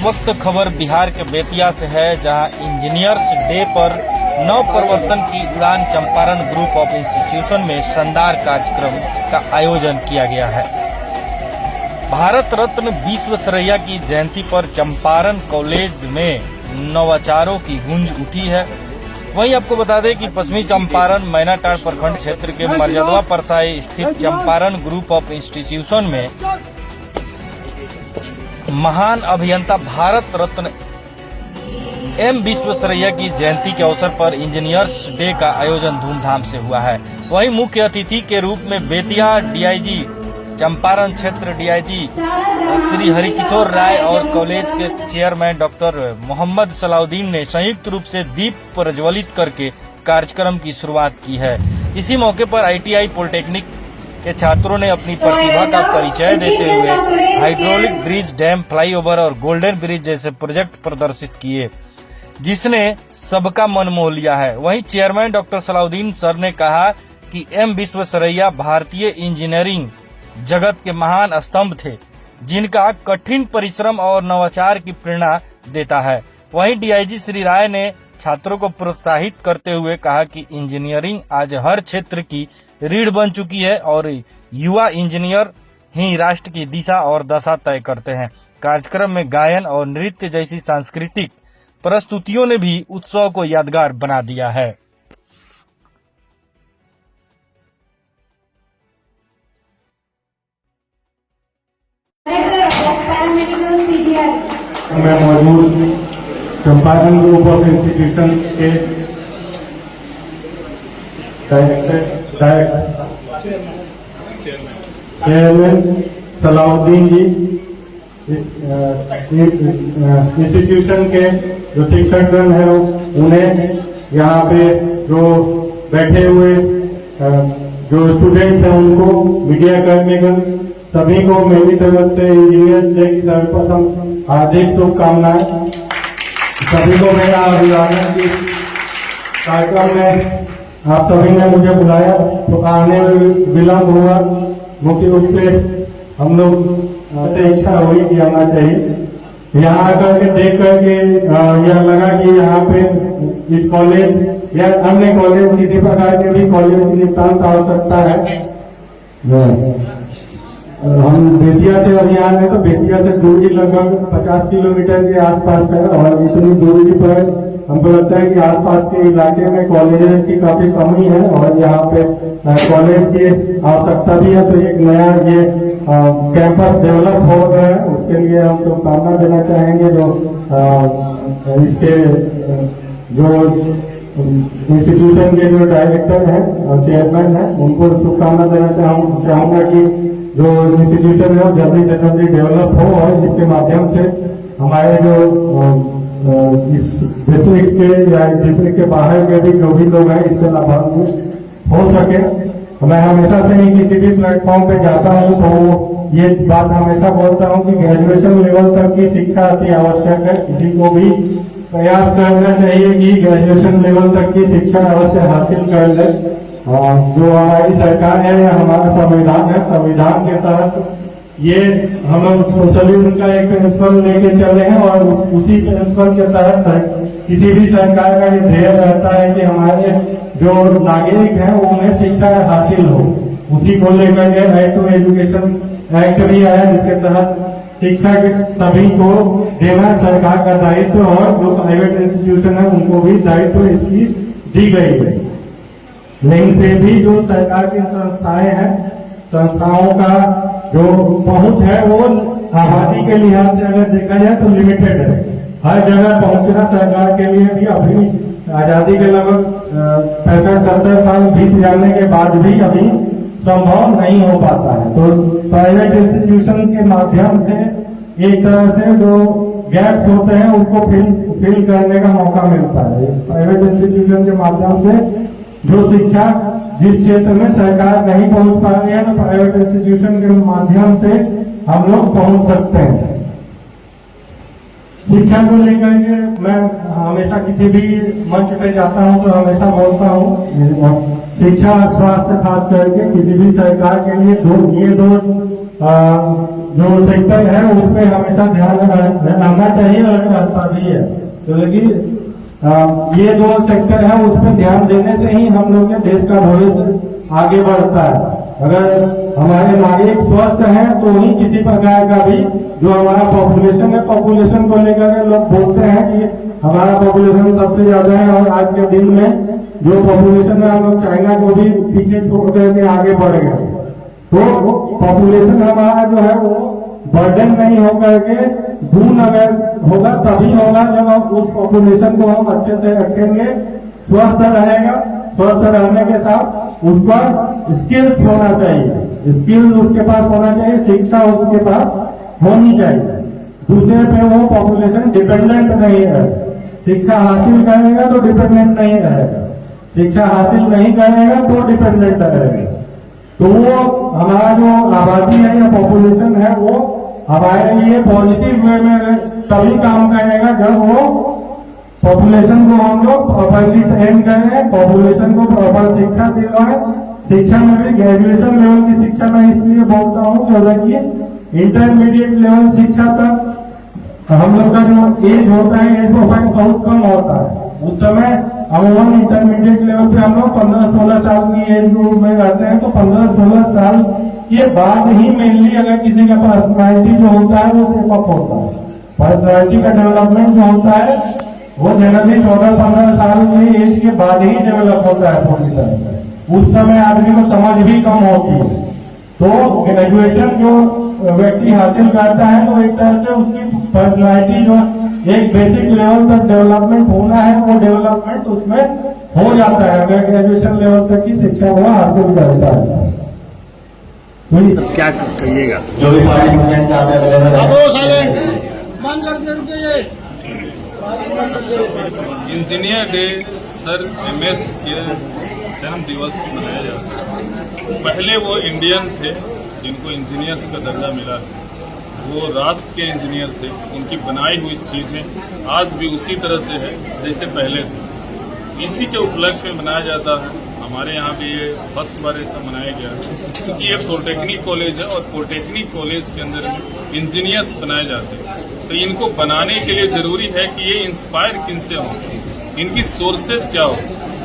वक्त खबर बिहार के बेतिया से है, जहां इंजीनियर्स डे पर नव प्रवर्तन की उड़ान चंपारण ग्रुप ऑफ इंस्टीट्यूशन में शानदार कार्यक्रम का आयोजन किया गया है। भारत रत्न विश्वेश्वरैया की जयंती पर चंपारण कॉलेज में नवाचारों की गूंज उठी है। वहीं आपको बता दें कि पश्चिमी चंपारण मैनाटांड़ प्रखंड क्षेत्र के मर्यादवा परसाई स्थित चंपारण ग्रुप ऑफ इंस्टीट्यूशन में महान अभियंता भारत रत्न एम विश्वेश्वरैया की जयंती के अवसर पर इंजीनियर्स डे का आयोजन धूमधाम से हुआ है। वहीं मुख्य अतिथि के रूप में बेतिया डीआईजी, चंपारण क्षेत्र डीआईजी श्री हरिकिशोर राय और कॉलेज के चेयरमैन डॉक्टर मोहम्मद सलाउद्दीन ने संयुक्त रूप से दीप प्रज्वलित करके कार्यक्रम की शुरुआत की है। इसी मौके पर आईटीआई पॉलिटेक्निक के छात्रों ने अपनी प्रतिभा का परिचय देते हुए हाइड्रोलिक ब्रिज, डैम, फ्लाईओवर और गोल्डन ब्रिज जैसे प्रोजेक्ट प्रदर्शित किए, जिसने सबका मन मोह लिया है। वहीं चेयरमैन डॉक्टर सलाउद्दीन सर ने कहा कि एम विश्वेश्वरैया भारतीय इंजीनियरिंग जगत के महान स्तंभ थे, जिनका कठिन परिश्रम और नवाचार की प्रेरणा देता है। वहीं डीआईजी श्री राय ने छात्रों को प्रोत्साहित करते हुए कहा कि इंजीनियरिंग आज हर क्षेत्र की रीढ़ बन चुकी है और युवा इंजीनियर ही राष्ट्र की दिशा और दशा तय करते हैं। कार्यक्रम में गायन और नृत्य जैसी सांस्कृतिक प्रस्तुतियों ने भी उत्सव को यादगार बना दिया है। मैं मौजूद चंपारण ग्रुप ऑफ इंस्टीट्यूशन के चेयरमैन सलाउद्दीन जी, इंस्टीट्यूशन के जो शिक्षकगण है उन्हें, यहाँ पे जो बैठे हुए जो स्टूडेंट्स हैं उनको, मीडिया कर्मीगण सभी को मेरी तरफ से इंजीनियर्स डे की सर्वप्रथम हार्दिक शुभकामनाएं। सभी को मेरा अभिवादन की कार्यक्रम में आप सभी ने मुझे बुलाया तो आने में विलम्ब हुआ। मुख्य रूप से हम लोग से इच्छा हुई कि आना चाहिए। यहाँ आकर के देख करके यह लगा कि यहाँ पे इस कॉलेज या अन्य कॉलेज, किसी प्रकार के भी कॉलेज की नितांत आवश्यकता है। हम बेतिया से अभी आए तो बेतिया से दूरी लगभग 50 किलोमीटर के आसपास है और इतनी दूरी पर हमको लगता है कि आसपास के इलाके में कॉलेजेस की काफी कमी है और यहाँ पे कॉलेज की आवश्यकता भी है। तो एक नया ये कैंपस डेवलप हो गया है, उसके लिए हम शुभकामना देना चाहेंगे। जो इसके जो इंस्टीट्यूशन के जो डायरेक्टर हैं और चेयरमैन हैं उनको शुभकामना देना चाहूंगा कि जो इंस्टीट्यूशन है वो जल्दी से जल्दी डेवलप हो और इसके माध्यम से हमारे जो इस डिस्ट्रिक्ट के या डिस्ट्रिक्ट के बाहर के भी जो भी लोग हैं इससे लाभान्वित हो सके। मैं हमेशा से ही किसी भी प्लेटफॉर्म पे जाता हूँ तो ये बात हमेशा बोलता हूँ कि ग्रेजुएशन लेवल तक की शिक्षा अति आवश्यक है। किसी को भी प्रयास करना चाहिए कि ग्रेजुएशन लेवल तक की शिक्षा अवश्य हासिल कर ले। जो हमारी सरकार है या हमारा संविधान है, संविधान के तहत ये हम लोग सोशलिज्म का एक प्रिंसिपल लेके चले हैं और उसी प्रिंसिपल के तहत किसी भी सरकार का ये ध्येय रहता है कि हमारे जो नागरिक हैं उन्हें शिक्षा हासिल हो। उसी को लेकर के राइट टू एजुकेशन एक्ट भी आया, जिसके तहत शिक्षा सभी को देना सरकार का दायित्व और जो प्राइवेट इंस्टीट्यूशन है उनको भी दायित्व इसकी दी गई है। लेकिन फिर भी जो सरकार की संस्थाएं हैं, संस्थाओं का जो पहुंच है वो आबादी के लिहाज से अगर देखा जाए तो लिमिटेड है। हर जगह पहुंचना सरकार के लिए भी अभी आजादी के लगभग 65-70 साल बीत जाने के बाद भी अभी संभव नहीं हो पाता है। तो प्राइवेट इंस्टीट्यूशन के माध्यम से एक तरह से जो गैप्स होते हैं उसको फिल करने का मौका मिलता है। प्राइवेट इंस्टीट्यूशन के माध्यम से जो शिक्षा जिस क्षेत्र में सरकार नहीं पहुंच पा रही है, तो प्राइवेट इंस्टीट्यूशन के माध्यम से हम लोग पहुंच सकते हैं। शिक्षा को लेकर के मैं हमेशा किसी भी मंच पे जाता हूं तो हमेशा बोलता हूं, शिक्षा और स्वास्थ्य खास करके किसी भी सरकार के लिए दो जो सेक्टर है उस पर हमेशा ध्यान आना चाहिए और रहता भी है, क्योंकि ये जो सेक्टर है उस पर ध्यान देने से ही हम लोग के देश का भविष्य आगे बढ़ता है। अगर हमारे नागरिक स्वस्थ हैं तो ही किसी प्रकार का भी जो हमारा पॉपुलेशन है, पॉपुलेशन को लेकर के लोग बोलते हैं कि हमारा पॉपुलेशन सबसे ज्यादा है, और आज के दिन में जो पॉपुलेशन है हम लोग चाइना को भी पीछे छोड़ करके आगे बढ़ गए। तो पॉपुलेशन हमारा जो है वो बर्डन नहीं होकर के गुण अगर होगा तभी होगा जब हम उस पॉपुलेशन को हम अच्छे से रखेंगे, स्वस्थ रहेगा। स्वस्थ रहने के साथ उस पर स्किल्स होना चाहिए, स्किल्स उसके पास होना चाहिए, शिक्षा उसके पास होनी चाहिए। दूसरे पे वो पॉपुलेशन डिपेंडेंट नहीं है। शिक्षा हासिल करेगा तो डिपेंडेंट नहीं रहेगा, शिक्षा हासिल नहीं करेगा तो डिपेंडेंट रहेगा। तो वो हमारा जो आबादी है या पॉपुलेशन है वो हमारे लिए पॉजिटिव वे में तभी काम करेगा जब वो पॉपुलेशन को हम लोग प्रॉपरली ट्रेन करें, पॉपुलेशन को प्रॉपर शिक्षा दिलवाएं। शिक्षा में भी ग्रेजुएशन लेवल की शिक्षा मैं इसलिए बोलता हूँ क्योंकि इंटरमीडिएट लेवल शिक्षा तक हम लोग का जो एज होता है, एज प्रोफाइल बहुत कम होता है। उस समय अमूमन इंटरमीडिएट लेवल पे हम लोग 15-16 साल की एज ग्रुप में रहते हैं, तो 15-16 साल के बाद ही मेनली अगर किसी का पर्सनैलिटी जो होता है वो सेटअप होता है। पर्सनैलिटी का डेवलपमेंट जो होता है वो जनरली 14-15 साल की एज के बाद ही डेवलप होता है पूरी तरह से। उस समय आदमी को समझ भी कम होती है। तो ग्रेजुएशन जो व्यक्ति हासिल करता है तो एक तरह से उसकी पर्सनैलिटी जो एक बेसिक लेवल तक डेवलपमेंट होना है वो डेवलपमेंट उसमें हो जाता है अगर ग्रेजुएशन लेवल तक की शिक्षा वो हासिल करता है। क्या कहिएगा? जो भी पार्टिसिपेंट्स आप इंजीनियर डे सर MS के जन्म दिवस पर मनाया जाता है। पहले वो इंडियन थे जिनको इंजीनियर्स का दर्जा मिला, वो राष्ट्र के इंजीनियर थे। उनकी बनाई हुई चीज़ें आज भी उसी तरह से है जैसे पहले थे। इसी के उपलक्ष्य में मनाया जाता है। हमारे यहाँ भी ये फर्स्ट बार ऐसा मनाया गया है क्योंकि ये पॉलिटेक्निक कॉलेज है और पॉलिटेक्निक कॉलेज के अंदर में इंजीनियर्स बनाए जाते हैं। तो इनको बनाने के लिए जरूरी है कि ये इंस्पायर किनसे हो, इनकी सोर्सेज क्या हो।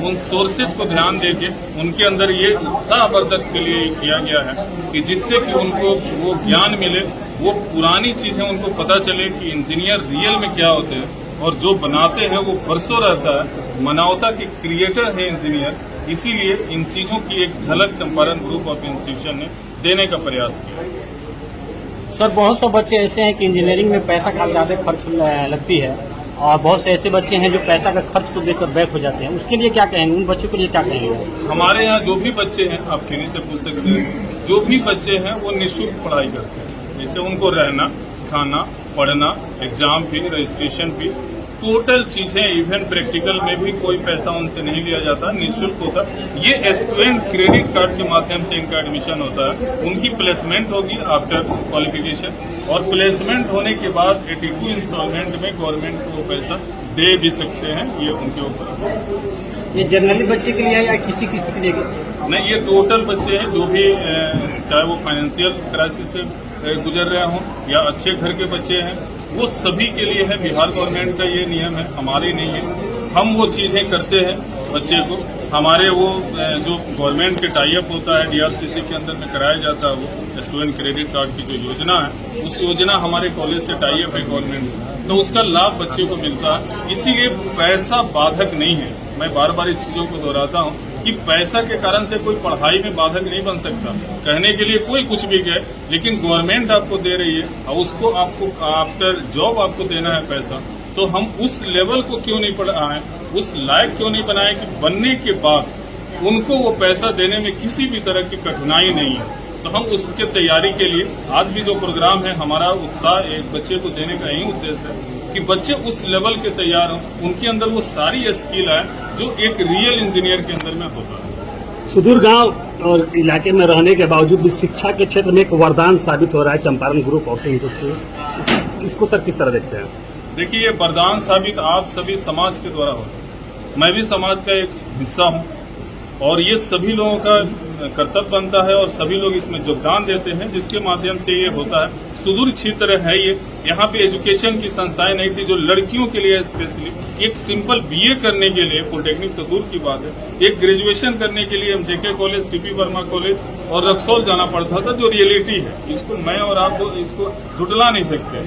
उन सोर्सेज को ध्यान देके उनके अंदर ये उत्साहवर्धक के लिए किया गया है कि जिससे कि उनको वो ज्ञान मिले, वो पुरानी चीजें उनको पता चले कि इंजीनियर रियल में क्या होते हैं और जो बनाते हैं वो बरसों रहता है। मानवता के क्रिएटर है इंजीनियर, इसीलिए इन चीजों की एक झलक चंपारण ग्रुप ऑफ इंस्टीट्यूशन ने देने का प्रयास किया। सर, बहुत से बच्चे ऐसे हैं कि इंजीनियरिंग में पैसा काफी ज्यादा खर्च लगती है और बहुत से ऐसे बच्चे हैं जो पैसा का खर्च को देखकर बैक हो जाते हैं। उसके लिए क्या कहेंगे? उन बच्चों के लिए क्या कहेंगे? हमारे यहाँ जो भी बच्चे हैं, आप किन्हीं से पूछ सकते हैं, जो भी बच्चे हैं वो निःशुल्क पढ़ाई करते हैं। जैसे उनको रहना, खाना, पढ़ना, एग्जाम फी, रजिस्ट्रेशन फी, टोटल चीजें, इवन प्रैक्टिकल में भी कोई पैसा उनसे नहीं लिया जाता, निःशुल्क होता। ये स्टूडेंट क्रेडिट कार्ड के माध्यम से इनका एडमिशन होता है। उनकी प्लेसमेंट होगी आफ्टर क्वालिफिकेशन, और प्लेसमेंट होने के बाद 82 इंस्टॉलमेंट में गवर्नमेंट को पैसा दे भी सकते हैं। ये उनके ऊपर। ये जनरली बच्चे के लिए है या किसी किसी के लिए? नहीं, ये टोटल बच्चे हैं जो भी चाहे वो फाइनेंशियल क्राइसिस से गुजर रहे हों या अच्छे घर के बच्चे हैं, वो सभी के लिए है। बिहार गवर्नमेंट का ये नियम है, हमारे नहीं है। हम वो चीजें करते हैं बच्चे को। हमारे वो जो गवर्नमेंट के टाई अप होता है DRCC के अंदर में कराया जाता है, वो स्टूडेंट क्रेडिट कार्ड की जो योजना है, उस योजना हमारे कॉलेज से टाई अप है गवर्नमेंट से, तो उसका लाभ बच्चे को मिलता है। इसीलिए पैसा बाधक नहीं है। मैं बार बार इस चीजों को दोहराता हूँ कि पैसा के कारण से कोई पढ़ाई में बाधक नहीं बन सकता। कहने के लिए कोई कुछ भी कहे, लेकिन गवर्नमेंट आपको दे रही है और उसको आपको आफ्टर जॉब आपको देना है पैसा, तो हम उस लेवल को क्यों नहीं पढ़ाएं, उस लायक क्यों नहीं बनाए कि बनने के बाद उनको वो पैसा देने में किसी भी तरह की कठिनाई नहीं है। तो हम उसके तैयारी के लिए आज भी जो प्रोग्राम है, हमारा उत्साह एक बच्चे को देने का यही उद्देश्य है कि बच्चे उस लेवल के तैयार हों, उनके अंदर वो सारी स्किल है जो एक रियल इंजीनियर के अंदर में होता है। सुदूर गांव और इलाके में रहने के बावजूद भी शिक्षा के क्षेत्र में एक वरदान साबित हो रहा है चंपारण ग्रुप ऑफ इंस्टीट्यूट। इसको सर किस तरह देखते हैं? देखिए, ये वरदान साबित आप सभी समाज के द्वारा होता है। मैं भी समाज का एक हिस्सा हूँ और ये सभी लोगों का कर्तव्य बनता है और सभी लोग इसमें योगदान देते हैं, जिसके माध्यम से ये होता है। सुदूर क्षेत्र है ये, यहाँ पे एजुकेशन की संस्थाएं नहीं थी जो लड़कियों के लिए स्पेशली। एक सिंपल बीए करने के लिए, पॉलिटेक्निक तो दूर की बात है, एक ग्रेजुएशन करने के लिए हम जेके कॉलेज, टीपी वर्मा कॉलेज और रक्सौल जाना पड़ता था, जो रियलिटी है। इसको मैं और आप इसको झुटला नहीं सकते।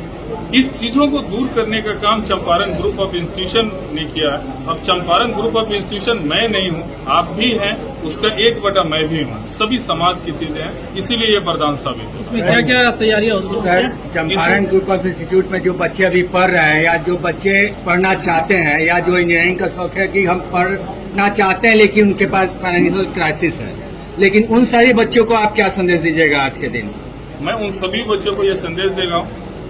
इस चीजों को दूर करने का काम चंपारण ग्रुप ऑफ इंस्टीट्यूशन ने किया है। अब चंपारण ग्रुप ऑफ इंस्टीट्यूशन मैं नहीं हूँ, आप भी हैं, उसका 1/, मैं भी हूँ। सभी समाज की चीजें हैं, इसीलिए ये वरदान साबित है। इसमें क्या क्या तैयारियां होती सर, हैं? चंपारण ग्रुप ऑफ इंस्टीट्यूट में जो बच्चे अभी पढ़ रहे हैं या जो बच्चे पढ़ना चाहते हैं या जो इंजीनियरिंग का शौक है कि हम पढ़ना चाहते हैं लेकिन उनके पास फाइनेंशियल क्राइसिस है, लेकिन उन सारे बच्चों को आप क्या संदेश दीजिएगा आज के दिन? मैं उन सभी बच्चों को यह संदेश देगा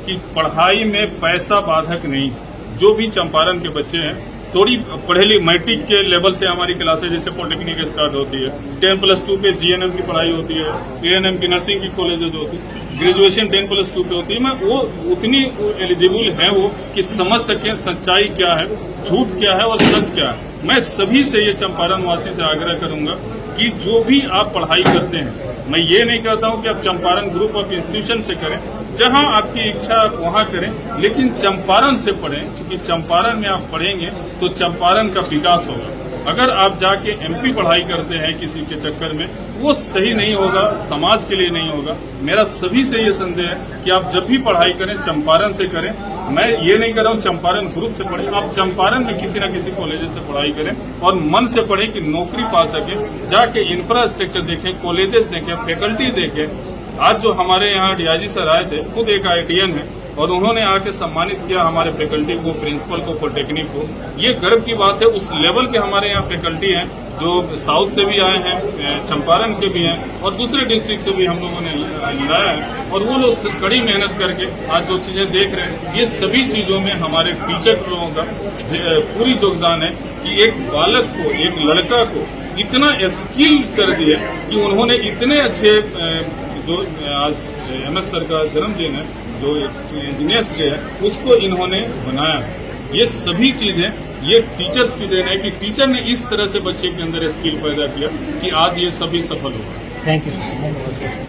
कि पढ़ाई में पैसा बाधक नहीं। जो भी चंपारण के बच्चे हैं, थोड़ी पढ़े लिखे मैट्रिक के लेवल से हमारी क्लासेज जैसे पॉलिटेक्निक स्टार्ट होती है, 10+2 पे जीएनएम की पढ़ाई होती है, एएनएम की नर्सिंग की कॉलेजेज होती है, ग्रेजुएशन 10+2 पे होती है। मैं वो उतनी एलिजिबल है वो कि समझ सकें सच्चाई क्या है, झूठ क्या है और सच क्या है। मैं सभी से ये चंपारण वासी से आग्रह करूंगा कि जो भी आप पढ़ाई करते हैं, मैं ये नहीं कहता हूं कि आप चंपारण ग्रुप ऑफ इंस्टीट्यूशन से करें, जहां आपकी इच्छा आप वहां करें, लेकिन चंपारण से पढ़ें, क्योंकि चंपारण में आप पढ़ेंगे तो चंपारण का विकास होगा। अगर आप जाके एमपी पढ़ाई करते हैं किसी के चक्कर में, वो सही नहीं होगा, समाज के लिए नहीं होगा। मेरा सभी से ये संदेह है कि आप जब भी पढ़ाई करें चंपारण से करें। मैं ये नहीं कर रहा हूँ चंपारण ग्रुप से पढ़ें, आप चंपारण में किसी न किसी कॉलेज से पढ़ाई करें और मन से पढ़ें कि नौकरी पा सकें। जाके इंफ्रास्ट्रक्चर देखें, कॉलेजेस देखें, फैकल्टी देखें। आज जो हमारे यहाँ डीआईजी सर आए थे, खुद एक आईआईटीएन है और उन्होंने आके सम्मानित किया हमारे फैकल्टी को, प्रिंसिपल को, पॉलिटेक्निक को। ये गर्व की बात है। उस लेवल के हमारे यहाँ फैकल्टी हैं जो साउथ से भी आए हैं, चंपारण के भी हैं और दूसरे डिस्ट्रिक्ट से भी हम लोगों ने लाया है। और वो लोग कड़ी मेहनत करके आज जो चीजें देख रहे हैं, ये सभी चीजों में हमारे टीचर लोगों का पूरी योगदान है कि एक बालक को, एक लड़का को इतना स्किल कर दिया कि उन्होंने इतने अच्छे, जो आज एमएस सर का जन्मदिन है, जो इंजीनियर्स डे है, उसको इन्होंने बनाया है। ये सभी चीजें ये टीचर्स की देन है कि टीचर ने इस तरह से बच्चे के अंदर स्किल पैदा किया कि आज ये सभी सफल हुआ। Thank you.